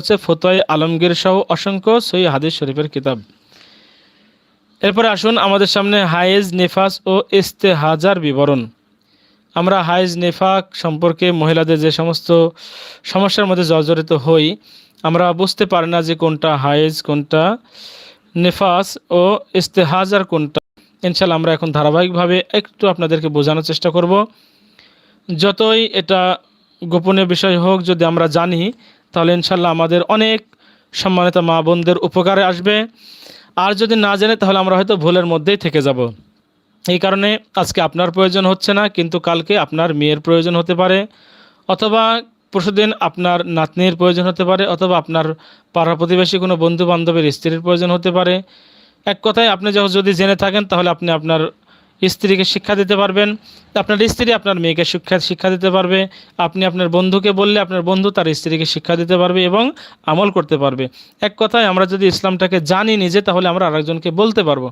হচ্ছে ফতোয়ায়ে আলমগীর সহ অসংখ্য সহিহ হাদিস শরীফের কিতাব। এরপরে আসুন আমাদের সামনে হায়েজ, নিফাস ও ইস্তেহাজার বিবরণ। আমরা হায়েজ নিফাক সম্পর্কে মহিলাদের যে সমস্ত সমস্যার মধ্যে জর্জরিত হই, আমরা বুঝতে পারি না যে কোনটা হায়েজ, কোনটা নিফাস ও ইস্তেহাজার কোনটা। ইনশাল্লাহ আমরা এখন ধারাবাহিকভাবে একটু আপনাদেরকে বোঝানোর চেষ্টা করব। যতই এটা গোপনীয় বিষয় হোক, যদি আমরা জানি তাহলে ইনশাল্লাহ আমাদের অনেক সম্মানিত মা বোনদের উপকারে আসবে। আর যদি না জানে তাহলে আমরা হয়তো ভুলের মধ্যেই থেকে যাব। এই কারণে আজকে আপনার প্রয়োজন হচ্ছে না, কিন্তু কালকে আপনার মেয়ের প্রয়োজন হতে পারে, অথবা পরশুদিন আপনার নাতনির প্রয়োজন হতে পারে, অথবা আপনার পাড়া প্রতিবেশী কোনো বন্ধু বান্ধবের স্ত্রীর প্রয়োজন হতে পারে। এক কথায় আপনি যদি জেনে থাকেন তাহলে আপনি আপনার স্ত্রীকে শিক্ষা দিতে পারবেন, আপনার স্ত্রী আপনার মেয়েকে শিক্ষা দিতে পারবে, আপনি আপনার বন্ধুকে বললে আপনার বন্ধু তার স্ত্রীকে শিক্ষা দিতে পারবে এবং আমল করতে পারবে। এক কথায় আমরা যদি ইসলামটাকে জানি নিজে, তাহলে আমরা আরেকজনকে বলতে পারবো।